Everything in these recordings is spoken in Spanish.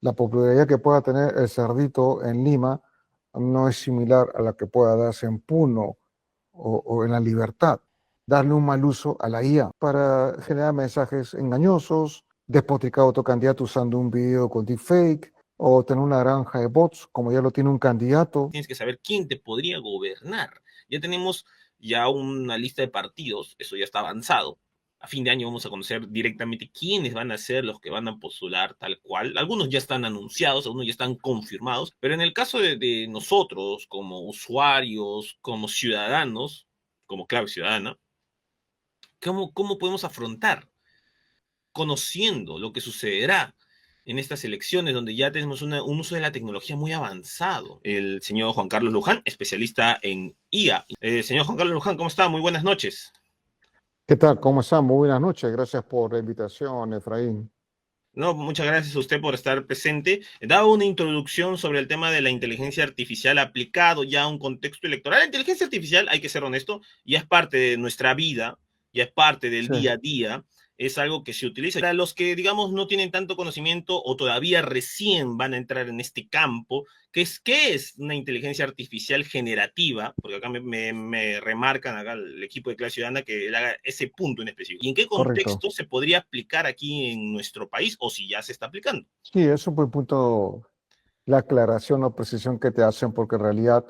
La popularidad que pueda tener el Cerdito en Lima no es similar a la que pueda darse en Puno o en La Libertad. Darle un mal uso a la IA para generar mensajes engañosos, despotricar a otro candidato usando un video con deepfake, o tener una granja de bots, como ya lo tiene un candidato. Tienes que saber quién te podría gobernar. Ya tenemos ya una lista de partidos, eso ya está avanzado. A fin de año vamos a conocer directamente quiénes van a ser los que van a postular tal cual. Algunos ya están anunciados, algunos ya están confirmados, pero en el caso de nosotros como usuarios, como ciudadanos, como clave ciudadana, ¿cómo podemos afrontar conociendo lo que sucederá en estas elecciones donde ya tenemos un uso de la tecnología muy avanzado? El señor Juan Carlos Luján, especialista en IA. Señor Juan Carlos Luján, ¿cómo está? Muy buenas noches. ¿Qué tal? ¿Cómo están? Muy buenas noches. Gracias por la invitación, Efraín. No, muchas gracias a usted por estar presente. He dado una introducción sobre el tema de la inteligencia artificial aplicado ya a un contexto electoral. La inteligencia artificial, hay que ser honesto, ya es parte de nuestra vida, ya es parte del Sí, día a día, es algo que se utiliza. Para los que, digamos, no tienen tanto conocimiento o todavía recién van a entrar en este campo, ¿qué es una inteligencia artificial generativa? Porque acá me remarcan acá el equipo de clase ciudadana que él haga ese punto en específico. ¿Y en qué correcto. contexto se podría aplicar aquí en nuestro país o si ya se está aplicando? Sí, es un buen punto la aclaración o precisión que te hacen, porque en realidad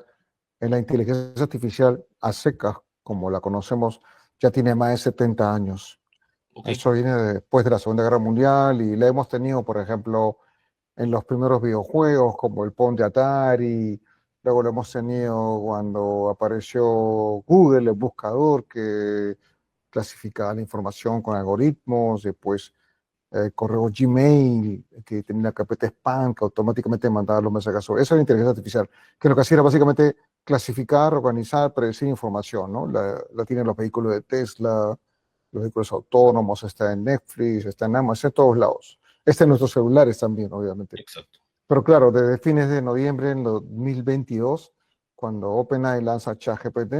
en la inteligencia artificial a secas, como la conocemos, ya tiene más de 70 años. Ok. Eso viene después de la Segunda Guerra Mundial y la hemos tenido, por ejemplo, en los primeros videojuegos como el Pong de Atari, luego lo hemos tenido cuando apareció Google, el buscador que clasificaba la información con algoritmos, después correo Gmail, que tenía una carpeta spam que automáticamente mandaba los mensajes. Eso es la inteligencia artificial, que lo que hacía era básicamente clasificar, organizar, predecir información, ¿no? La tienen los vehículos de Tesla, los vehículos autónomos, está en Netflix, está en Amazon, está en todos lados. Está en nuestros celulares también, obviamente. Exacto. Pero claro, desde fines de noviembre en 2022, cuando OpenAI lanza ChatGPT,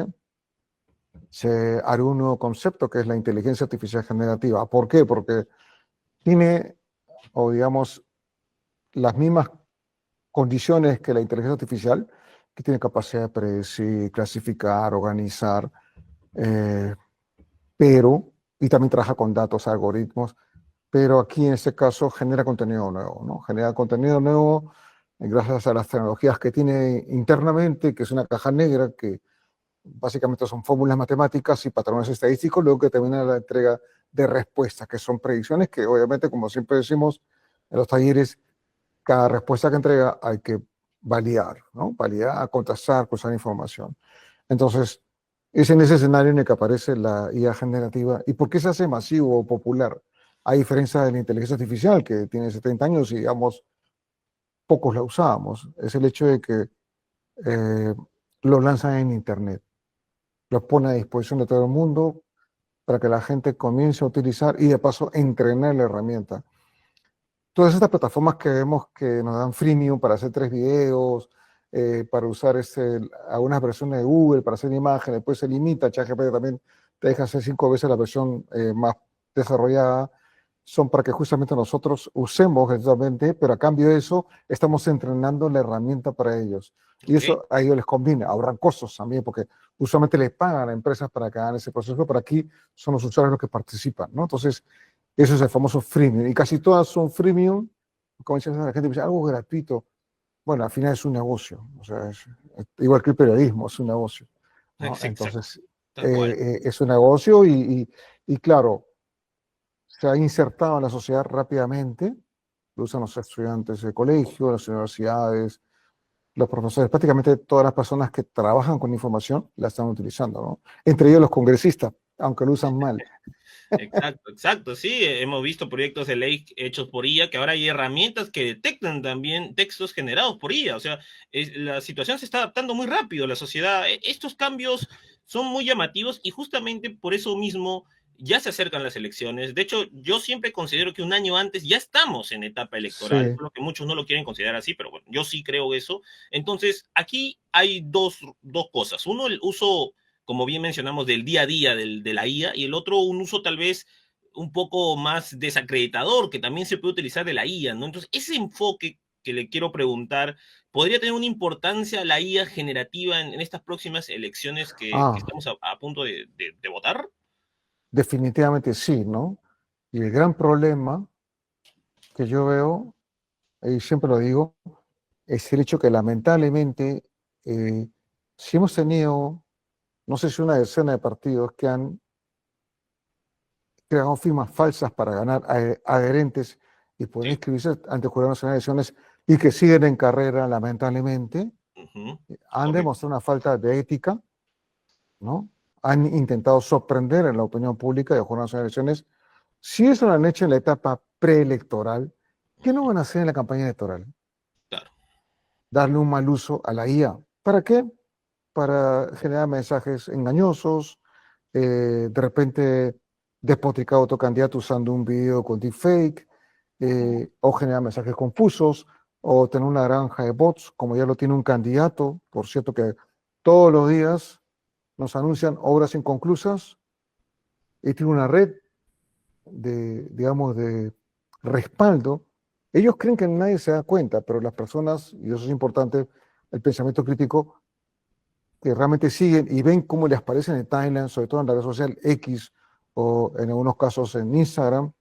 se hará un nuevo concepto que es la inteligencia artificial generativa. ¿Por qué? Porque tiene, o digamos, las mismas condiciones que la inteligencia artificial, que tiene capacidad de predecir, clasificar, organizar, eh, pero, y también trabaja con datos, algoritmos, pero aquí en este caso genera contenido nuevo, ¿no? Genera contenido nuevo gracias a las tecnologías que tiene internamente, que es una caja negra, que básicamente son fórmulas matemáticas y patrones estadísticos, luego que termina la entrega de respuestas, que son predicciones que obviamente, como siempre decimos en los talleres, cada respuesta que entrega hay que validar, ¿no? Validar, contrastar, cruzar información. Entonces, es en ese escenario en el que aparece la IA generativa. ¿Y por qué se hace masivo o popular? A diferencia de la inteligencia artificial, que tiene 70 años y, digamos, pocos la usábamos. Es el hecho de que eh, lo lanzan en Internet, lo pone a disposición de todo el mundo para que la gente comience a utilizar y de paso entrenar la herramienta. Todas estas plataformas que vemos que nos dan freemium para hacer 3 videos, para usar algunas versiones de Google, para hacer imágenes, después se limita, ChatGPT también te deja hacer 5 veces la versión más desarrollada, son para que justamente nosotros usemos exactamente, pero a cambio de eso estamos entrenando la herramienta para ellos. Y Ok. eso a ellos les conviene, ahorran costos también, porque usualmente les pagan a empresas para que hagan ese proceso, pero aquí son los usuarios los que participan, ¿no? Entonces, eso es el famoso freemium. Y casi todas son freemium. Como dice la gente, dice, algo gratuito. Bueno, al final es un negocio. O sea, es igual que el periodismo, es un negocio, ¿no? Exacto. Entonces, Tal cual. es un negocio y claro, se ha insertado en la sociedad rápidamente. Lo usan los estudiantes de colegio, las universidades, los profesores, prácticamente todas las personas que trabajan con información la están utilizando, ¿no? Entre ellos los congresistas, aunque lo usan mal. Exacto, exacto. Sí, hemos visto proyectos de ley hechos por IA, que ahora hay herramientas que detectan también textos generados por IA. O sea, la situación se está adaptando muy rápido, la sociedad. Estos cambios son muy llamativos y justamente por eso mismo ya se acercan las elecciones. De hecho, yo siempre considero que un año antes ya estamos en etapa electoral, Sí, por lo que muchos no lo quieren considerar así, pero bueno, yo sí creo eso. Entonces, aquí hay dos cosas. Uno, el uso, como bien mencionamos, del día a día de la IA, y el otro un uso tal vez un poco más desacreditador, que también se puede utilizar de la IA, ¿no? Entonces, ese enfoque que le quiero preguntar, ¿podría tener una importancia la IA generativa en estas próximas elecciones que Ah, estamos a punto de votar? definitivamente sí, ¿no? Y el gran problema que yo veo, y siempre lo digo, es el hecho que lamentablemente, eh, si hemos tenido, no sé si una decena de partidos que han creado firmas falsas para ganar adherentes y poder Sí. inscribirse ante el Jurado Nacional de Elecciones y que siguen en carrera, lamentablemente, Ujú. han Ok. demostrado una falta de ética, ¿no? Han intentado sorprender en la opinión pública de Jurado Nacional de Elecciones. Si eso lo han hecho en la etapa preelectoral, ¿qué no van a hacer en la campaña electoral? Claro. Darle un mal uso a la IA. ¿Para qué? Para generar mensajes engañosos, de repente despotricar a otro candidato usando un video con deepfake, o generar mensajes confusos, o tener una granja de bots, como ya lo tiene un candidato, por cierto que todos los días nos anuncian obras inconclusas y tiene una red de, digamos, de respaldo. Ellos creen que nadie se da cuenta, pero las personas, y eso es importante, el pensamiento crítico, que realmente siguen y ven cómo les aparece en el timeline, sobre todo en la red social X o en algunos casos en Instagram,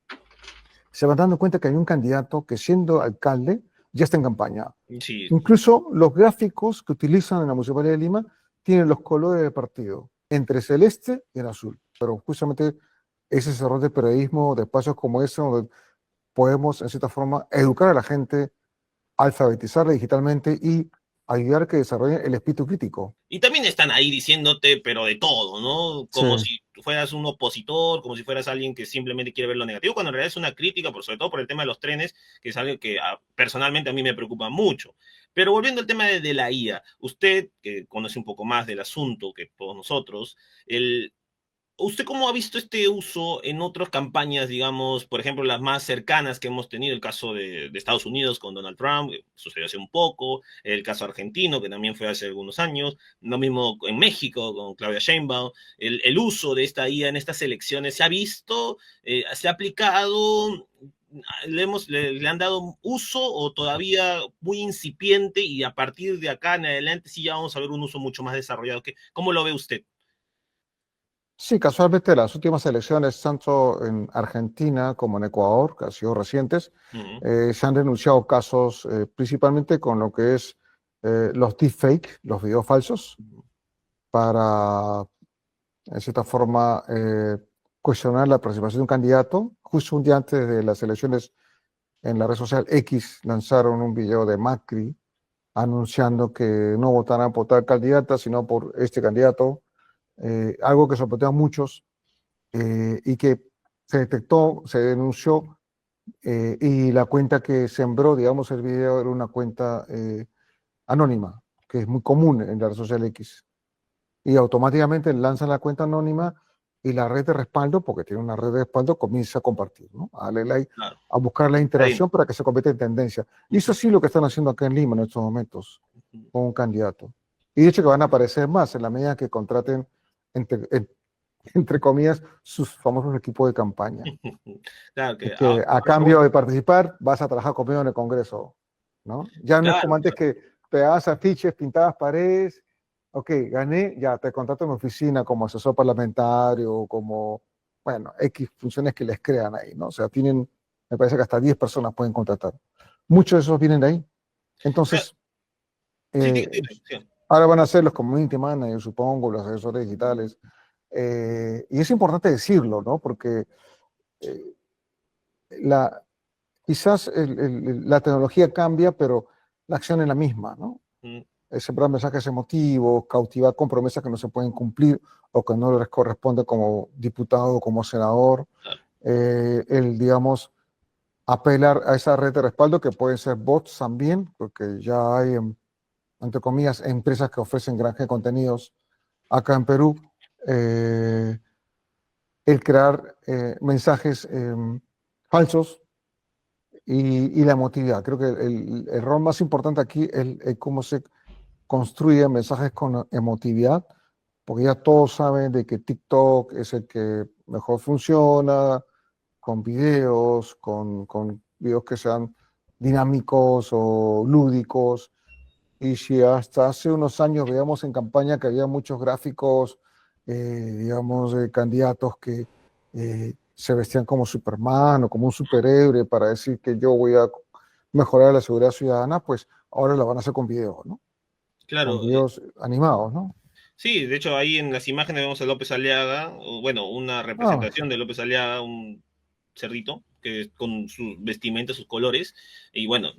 se van dando cuenta que hay un candidato que siendo alcalde ya está en campaña. Sí, Incluso los gráficos que utilizan en la Municipalidad de Lima tienen los colores del partido, entre celeste y el azul. Pero justamente ese es el error de periodismo, de espacios como ese, donde podemos, en cierta forma, educar a la gente, alfabetizarla digitalmente y ayudar a que desarrollen el espíritu crítico. y también están ahí diciéndote, pero de todo, ¿no? Sí. Como si fueras un opositor, como si fueras alguien que simplemente quiere ver lo negativo, cuando en realidad es una crítica, por, sobre todo por el tema de los trenes, que es algo que personalmente a mí me preocupa mucho. Pero volviendo al tema de la IA, usted, que conoce un poco más del asunto que todos nosotros, el, ¿usted cómo ha visto este uso en otras campañas, digamos, por ejemplo, las más cercanas que hemos tenido, el caso de Estados Unidos con Donald Trump, sucedió hace un poco, el caso argentino, que también fue hace algunos años, lo mismo en México con Claudia Sheinbaum, el uso de esta IA en estas elecciones, ¿se ha visto? ¿Se ha aplicado? Le han dado uso o todavía muy incipiente y a partir de acá en adelante sí ya vamos a ver un uso mucho más desarrollado? ¿Cómo lo ve usted? Sí, casualmente las últimas elecciones, tanto en Argentina como en Ecuador, que han sido recientes, Uh -huh. se han denunciado casos principalmente con lo que es los deepfake, los videos falsos, para, en cierta forma, cuestionar la participación de un candidato. Justo un día antes de las elecciones, en la red social X lanzaron un video de Macri anunciando que no votarán por tal candidata, sino por este candidato, algo que sorprendió a muchos y que se detectó, se denunció y la cuenta que sembró, digamos, el video era una cuenta anónima, que es muy común en la red social X. Y automáticamente lanzan la cuenta anónima y la red de respaldo, porque tiene una red de respaldo, comienza a compartir, ¿no? A darle like, Claro. a buscar la Ahí. interacción para que se convierta en tendencia. Y eso sí lo que están haciendo acá en Lima en estos momentos, con un candidato. Y de hecho que van a aparecer más en la medida que contraten, entre, entre comillas, sus famosos equipos de campaña. Claro Es que que a cambio de participar vas a trabajar conmigo en el Congreso, ¿no? Ya no es claro, como antes que pegabas afiches, pintabas paredes, ok, gané, ya te contrato en mi oficina como asesor parlamentario, como, bueno, X funciones que les crean ahí, ¿no? O sea, tienen, me parece que hasta 10 personas pueden contratar. Muchos de esos vienen de ahí. claro. Entonces, Sí, eh, sí. ahora van a ser los community managers, supongo, los asesores digitales. Y es importante decirlo, ¿no? Porque eh, la, quizás la tecnología cambia, pero la acción es la misma, ¿no? Mm, Sembrar mensajes emotivos, cautivar con promesas que no se pueden cumplir o que no les corresponde como diputado o como senador, claro, digamos, apelar a esa red de respaldo que pueden ser bots también, porque ya hay, entre comillas, empresas que ofrecen granja de contenidos acá en Perú, eh, el crear mensajes falsos y la emotividad. Creo que el rol más importante aquí es cómo se construye mensajes con emotividad, porque ya todos saben de que TikTok es el que mejor funciona, con videos, con videos que sean dinámicos o lúdicos. Y si hasta hace unos años veíamos en campaña que había muchos gráficos, digamos, de candidatos que se vestían como Superman o como un superhéroe para decir que yo voy a mejorar la seguridad ciudadana, pues ahora lo van a hacer con videos, ¿no? Con Claro, videos animados, ¿no? sí, de hecho ahí en las imágenes vemos a López Aliaga, o, bueno, una Ah, representación de López Aliaga, un cerdito, que con su vestimenta, sus colores, y bueno,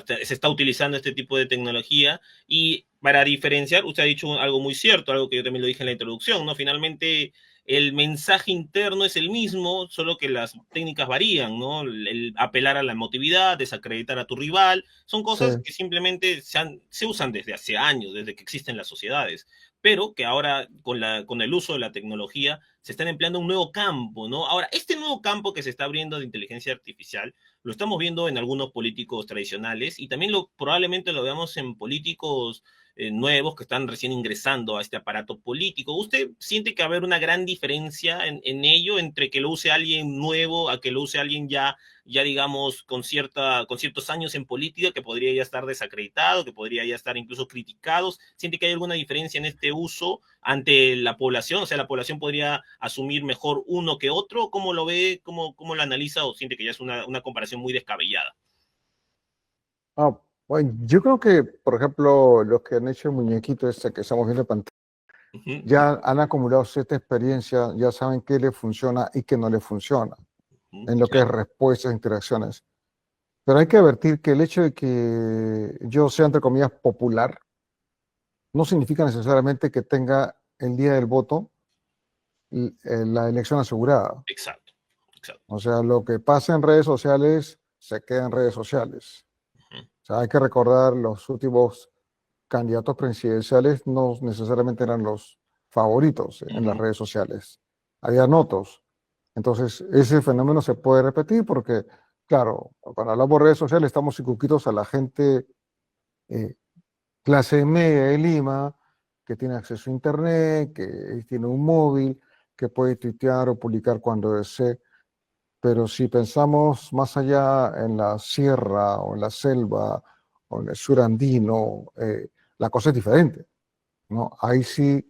se está utilizando este tipo de tecnología, y para diferenciar, usted ha dicho algo muy cierto, algo que yo también lo dije en la introducción, ¿no? Finalmente, el mensaje interno es el mismo, solo que las técnicas varían, ¿no? El apelar a la emotividad, desacreditar a tu rival, son sí. cosas que simplemente se usan desde hace años, desde que existen las sociedades, pero que ahora con el uso de la tecnología se están empleando un nuevo campo, ¿no? Ahora, este nuevo campo que se está abriendo de inteligencia artificial, lo estamos viendo en algunos políticos tradicionales y también probablemente lo veamos en políticos nuevos que están recién ingresando a este aparato político. ¿Usted siente que va a haber una gran diferencia en ello entre que lo use alguien nuevo a que lo use alguien ya digamos, con ciertos años en política que podría ya estar desacreditado, que podría ya estar incluso criticados? ¿Siente que hay alguna diferencia en este uso ante la población? O sea, ¿la población podría asumir mejor uno que otro? ¿Cómo lo ve? ¿Cómo lo analiza? ¿O siente que ya es una comparación muy descabellada? Ah, bueno, yo creo que, por ejemplo, los que han hecho el muñequito este que estamos viendo en pantalla, Uh -huh, ya han acumulado cierta experiencia, ya saben qué le funciona y qué no le funciona uh -huh, en lo que es claro. respuestas e interacciones. Pero hay que advertir que el hecho de que yo sea, entre comillas, popular, no significa necesariamente que tenga el día del voto la elección asegurada. Exacto, exacto. O sea, lo que pasa en redes sociales se queda en redes sociales. Uh -huh, O sea, hay que recordar los últimos candidatos presidenciales no necesariamente eran los favoritos uh en las -huh, redes sociales. Habían otros. Entonces, ese fenómeno se puede repetir porque, claro, cuando hablamos de redes sociales estamos circunscritos a la gente eh, clase media de Lima, que tiene acceso a Internet, que tiene un móvil, que puede tuitear o publicar cuando desee. Pero si pensamos más allá en la sierra o en la selva o en el sur andino, la cosa es diferente, ¿no? Ahí sí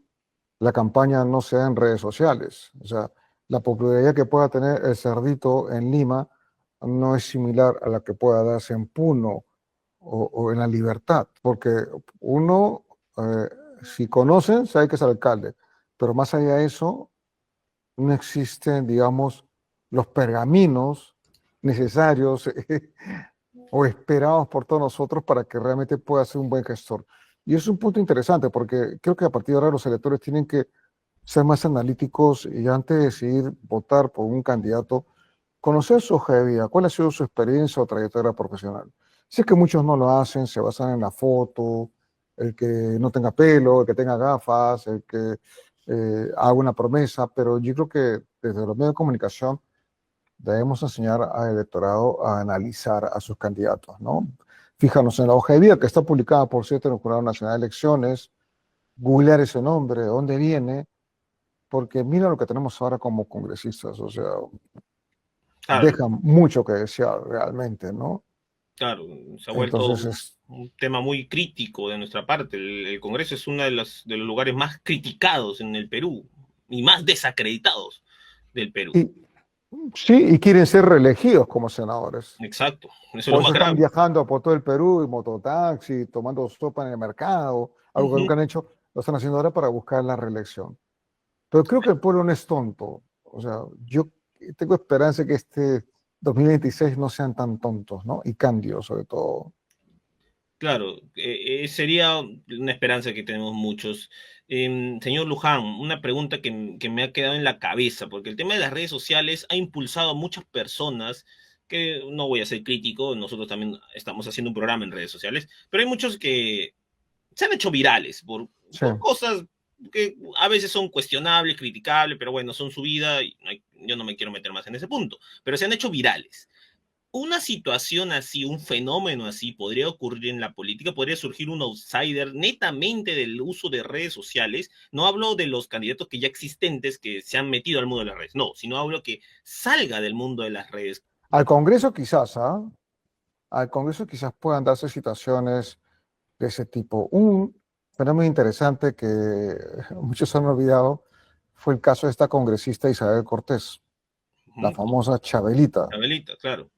la campaña no se da en redes sociales. O sea, la popularidad que pueda tener el cerdito en Lima no es similar a la que pueda darse en Puno o en La Libertad, porque uno, eh, si conocen, sabe que es alcalde, pero más allá de eso, no existen, digamos, los pergaminos necesarios o esperados por todos nosotros para que realmente pueda ser un buen gestor. Y es un punto interesante porque creo que a partir de ahora los electores tienen que ser más analíticos y antes de decidir votar por un candidato, conocer su hoja de vida, cuál ha sido su experiencia o trayectoria profesional. Si es que muchos no lo hacen, se basan en la foto, el que no tenga pelo, el que tenga gafas, el que haga una promesa, pero yo creo que desde los medios de comunicación debemos enseñar al electorado a analizar a sus candidatos, ¿no? Fíjanos en la hoja de vida que está publicada, por cierto, en el Jurado Nacional de Elecciones, googlear ese nombre, de dónde viene, porque mira lo que tenemos ahora como congresistas, o sea, claro, deja mucho que desear realmente, ¿no? claro. Se ha vuelto Entonces, un tema muy crítico de nuestra parte. El Congreso es uno de los lugares más criticados en el Perú y más desacreditados del Perú. y, sí, y quieren ser reelegidos como senadores. Exacto, eso es lo Por más eso están grave. viajando por todo el Perú, y mototaxi, tomando sopa en el mercado, algo que Ujú. nunca han hecho, lo están haciendo ahora para buscar la reelección. Pero creo que el pueblo no es tonto. O sea, yo tengo esperanza que este 2026 no sean tan tontos, ¿no? Y cambios, sobre todo. Claro, sería una esperanza que tenemos muchos. Señor Luján, una pregunta que me ha quedado en la cabeza, porque el tema de las redes sociales ha impulsado a muchas personas, que no voy a ser crítico, nosotros también estamos haciendo un programa en redes sociales, pero hay muchos que se han hecho virales Sí. por cosas que a veces son cuestionables, criticables, pero bueno, son su vida y yo no me quiero meter más en ese punto, pero se han hecho virales. una situación así, un fenómeno así, podría ocurrir en la política, podría surgir un outsider netamente del uso de redes sociales. No hablo de los candidatos que ya existentes que se han metido al mundo de las redes, no, sino hablo que salga del mundo de las redes. Al Congreso quizás, ¿ah? Al Congreso quizás puedan darse situaciones de ese tipo. Un fenómeno interesante que muchos han olvidado fue el caso de esta congresista Isabel Cortés, la Ujú. famosa Chabelita, Chabelita, claro.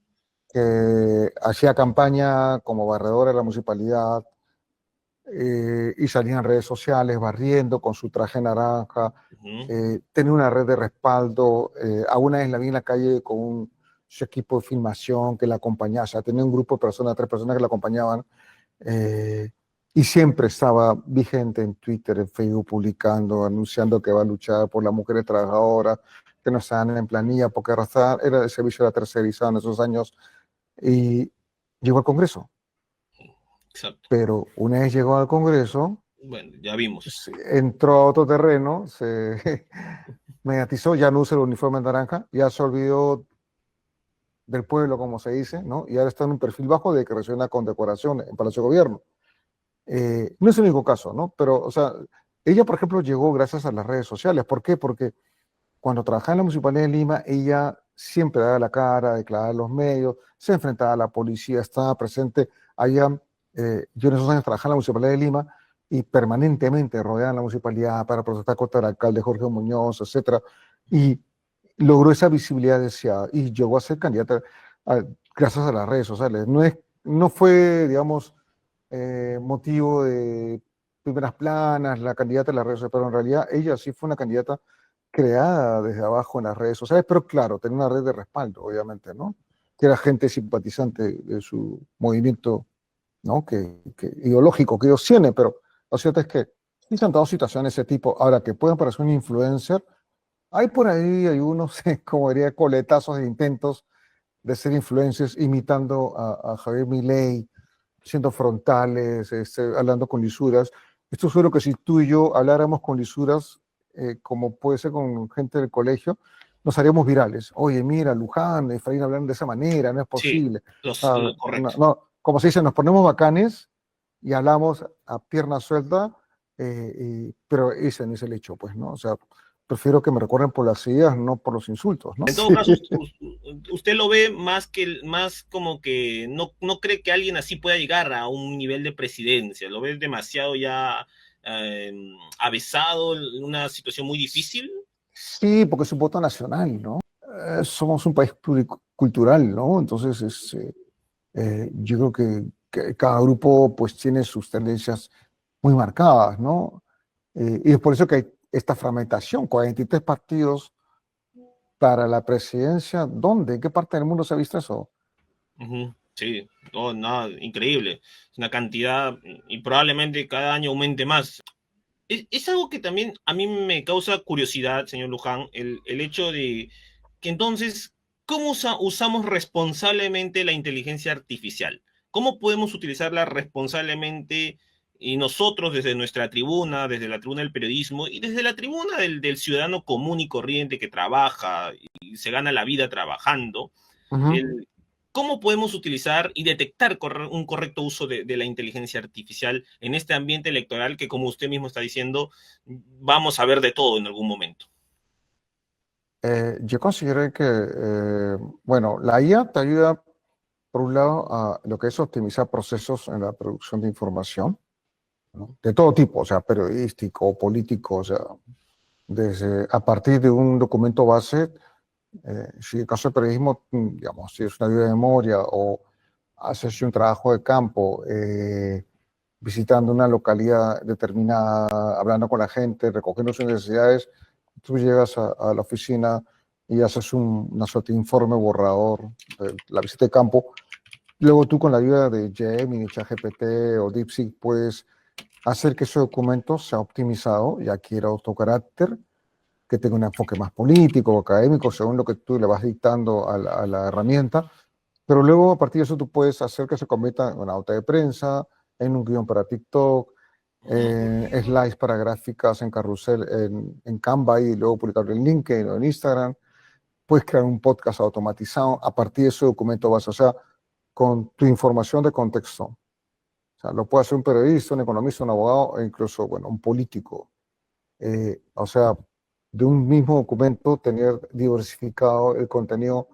que hacía campaña como barredora de la municipalidad y salía en redes sociales barriendo con su traje naranja, Ujú, tenía una red de respaldo, a una vez la vi en la calle con su equipo de filmación que la acompañaba, o sea, tenía un grupo de personas, 3 personas que la acompañaban, eh, y siempre estaba vigente en Twitter, en Facebook, publicando, anunciando que va a luchar por las mujeres trabajadoras, que no estaban en planilla, porque era el servicio de la tercerizado en esos años, y llegó al Congreso. exacto. Pero una vez llegó al Congreso, Bueno, ya vimos. entró a otro terreno, se mediatizó, ya no usa el uniforme naranja, ya se olvidó del pueblo, como se dice, ¿no? Y ahora está en un perfil bajo de que recibe una condecoración en Palacio de Gobierno. No es el único caso, ¿no? Pero, o sea, ella, por ejemplo, llegó gracias a las redes sociales. ¿Por qué? Porque cuando trabajaba en la Municipalidad de Lima, ella siempre daba la cara, declaraba en los medios, se enfrentaba a la policía, estaba presente allá. Yo en esos años trabajaba en la Municipalidad de Lima y permanentemente rodeaba la municipalidad para protestar contra el alcalde Jorge Muñoz, etcétera. Y logró esa visibilidad deseada y llegó a ser candidata a- gracias a las redes sociales. No fue, digamos, motivo de primeras planas, la candidata de las redes sociales, pero en realidad ella sí fue una candidata creada desde abajo en las redes sociales, pero claro, tenía una red de respaldo, obviamente, ¿no? Que era gente simpatizante de su movimiento, ¿no? Ideológico que ellos tienen, pero lo cierto es que sí se han dado situaciones de ese tipo. Ahora, que puedan parecer un influencer, hay por ahí, hay unos, como diría, coletazos de intentos de ser influencers imitando a Javier Milei, siendo frontales, hablando con lisuras. Esto seguro que si tú y yo habláramos con lisuras, como puede ser con gente del colegio, nos haríamos virales. Oye, mira, Luján, Efraín hablan de esa manera, no es Sí, posible. Ah, no, correcto. no, como se dice, nos ponemos bacanes y hablamos a pierna suelta, pero ese no es el hecho, pues, ¿no? O sea, prefiero que me recuerden por las ideas, no por los insultos, ¿no? En todo Sí. caso, usted lo ve más que más como que no cree que alguien así pueda llegar a un nivel de presidencia. Lo ve demasiado ya avesado en una situación muy difícil. Sí, porque es un voto nacional, ¿no? Somos un país pluricultural, ¿no? Entonces, yo creo que cada grupo pues tiene sus tendencias muy marcadas, ¿no? Y es por eso que hay esta fragmentación, 43 partidos para la presidencia. ¿Dónde? ¿En qué parte del mundo se ha visto eso? Ujú, sí, no, nada, increíble. Es una cantidad y probablemente cada año aumente más. Es algo que también a mí me causa curiosidad, señor Luján, el hecho de que entonces, ¿cómo usamos responsablemente la inteligencia artificial? ¿Cómo podemos utilizarla responsablemente y nosotros desde nuestra tribuna, desde la tribuna del periodismo y desde la tribuna del ciudadano común y corriente que trabaja y se gana la vida trabajando? Ujú. el, ¿Cómo podemos utilizar y detectar un correcto uso de la inteligencia artificial en este ambiente electoral que, como usted mismo está diciendo, vamos a ver de todo en algún momento? Yo considero que, bueno, la IA te ayuda, por un lado, a lo que es optimizar procesos en la producción de información, ¿no? De todo tipo, o sea, periodístico, político, o sea, desde a partir de un documento base, si el caso del periodismo, digamos, si es una vida de memoria o haces un trabajo de campo, visitando una localidad determinada, hablando con la gente, recogiendo sus necesidades, tú llegas a la oficina y haces una suerte de informe borrador de la visita de campo. Luego tú con la ayuda de Gemini, ChatGPT o DeepSeek puedes hacer que ese documento sea optimizado y adquiera otro carácter, que tenga un enfoque más político o académico, según lo que tú le vas dictando a la herramienta. Pero luego, a partir de eso, tú puedes hacer que se convierta en una nota de prensa, en un guión para TikTok, en slides para gráficas en carrusel, en Canva y luego publicarlo en LinkedIn o en Instagram. puedes crear un podcast automatizado, a partir de ese documento vas, o sea, con tu información de contexto. O sea, lo puede hacer un periodista, un economista, un abogado e incluso, bueno, un político. O sea, de un mismo documento tener diversificado el contenido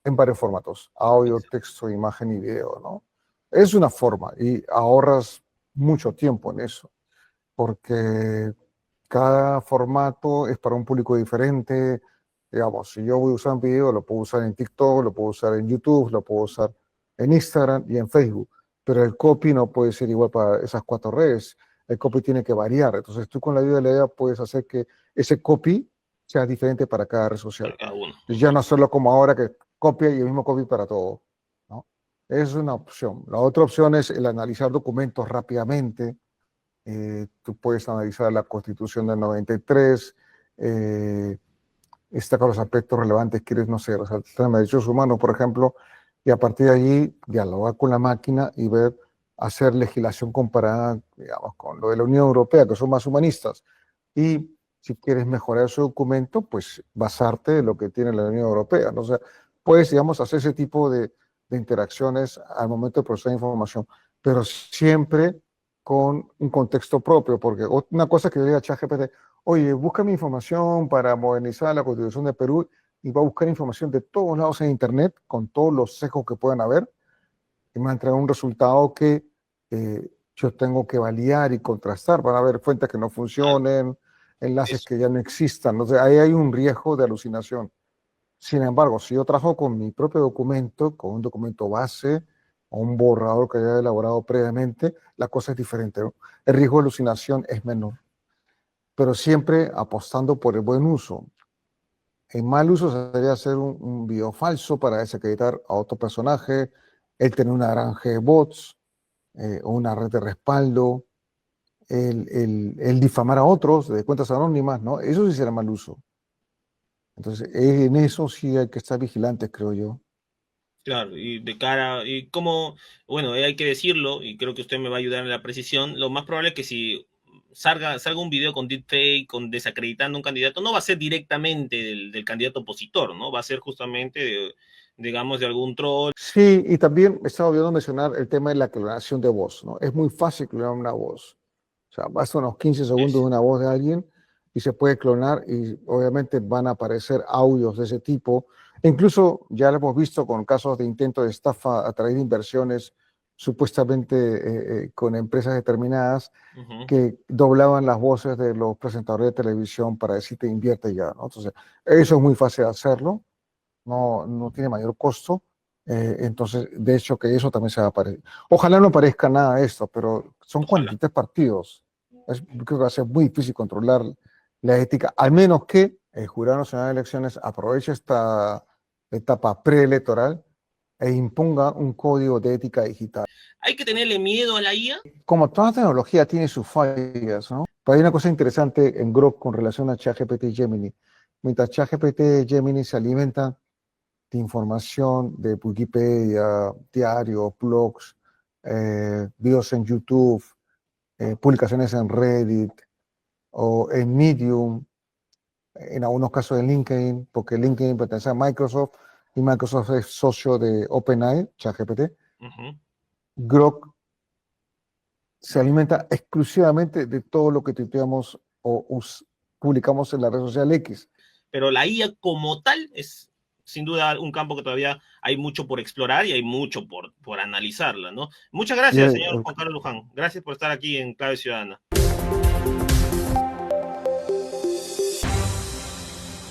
en varios formatos, audio, texto, imagen y video, ¿no? Es una forma y ahorras mucho tiempo en eso, porque cada formato es para un público diferente. Digamos, si yo voy a usar un video, lo puedo usar en TikTok, lo puedo usar en YouTube, lo puedo usar en Instagram y en Facebook, pero el copy no puede ser igual para esas 4 redes. El copy tiene que variar. Entonces, tú con la ayuda de la idea puedes hacer que ese copy sea diferente para cada red social. para cada uno. Y ya no hacerlo como ahora que copia y el mismo copy para todo, ¿no? Es una opción. La otra opción es el analizar documentos rápidamente. Tú puedes analizar la Constitución del 93, destacar los aspectos relevantes que quieres, no sé, resaltar los derechos humanos, por ejemplo, y a partir de allí dialogar con la máquina y ver, hacer legislación comparada, digamos, con lo de la Unión Europea, que son más humanistas. Y si quieres mejorar su documento, pues basarte en lo que tiene la Unión Europea, ¿no? O sea, puedes, digamos, hacer ese tipo de interacciones al momento de procesar información, pero siempre con un contexto propio, porque una cosa que yo diga a ChatGPT, oye, busca mi información para modernizar la Constitución de Perú y va a buscar información de todos lados en Internet, con todos los sesgos que puedan haber, y me va a entregar un resultado que yo tengo que validar y contrastar. Van a haber fuentes que no Claro, funcionen, enlaces eso. que ya no existan. O sea, ahí hay un riesgo de alucinación. Sin embargo, si yo trabajo con mi propio documento, con un documento base o un borrador que haya elaborado previamente, la cosa es diferente, ¿no? El riesgo de alucinación es menor, pero siempre apostando por el buen uso. El mal uso sería hacer un video falso para desacreditar a otro personaje, el tener una granja de bots o una red de respaldo, el difamar a otros de cuentas anónimas, ¿no? Eso sí será mal uso. Entonces, en eso sí hay que estar vigilantes, creo yo. Claro, y de cara, y como, bueno, hay que decirlo, y creo que usted me va a ayudar en la precisión, lo más probable es que si salga un video con deepfake, con desacreditando un candidato, no va a ser directamente del candidato opositor, ¿no? Va a ser justamente, digamos, de algún troll. Sí, y también me estaba olvidando mencionar el tema de la clonación de voz, ¿no? Es muy fácil clonar una voz. O sea, basta unos 15 segundos de una voz de alguien y se puede clonar y obviamente van a aparecer audios de ese tipo. Incluso ya lo hemos visto con casos de intento de estafa a través de inversiones supuestamente con empresas determinadas Ujú. que doblaban las voces de los presentadores de televisión para decirte invierte ya, ¿no? Entonces, eso es muy fácil de hacerlo, no tiene mayor costo. Entonces, de hecho, que eso también se va a aparecer. Ojalá no parezca nada de esto, pero son Ojalá. 43 partidos. Creo que va a ser muy difícil controlar la ética, al menos que el Jurado Nacional de Elecciones aproveche esta etapa preelectoral e imponga un código de ética digital. Hay que tenerle miedo a la IA. Como toda tecnología tiene sus fallas, ¿no? Pero hay una cosa interesante en Grok con relación a ChatGPT y Gemini. Mientras ChatGPT y Gemini se alimentan de información de Wikipedia, diarios, blogs, videos en YouTube, publicaciones en Reddit o en Medium, en algunos casos en LinkedIn, porque LinkedIn pertenece a Microsoft y Microsoft es socio de OpenAI, ChatGPT. Ujú. Grok se alimenta exclusivamente de todo lo que tuiteamos o publicamos en la red social X. Pero la IA como tal es sin duda un campo que todavía hay mucho por explorar y hay mucho por analizarla, ¿no? Muchas Y, gracias, señor Juan Carlos Luján. Gracias por estar aquí en Clave Ciudadana.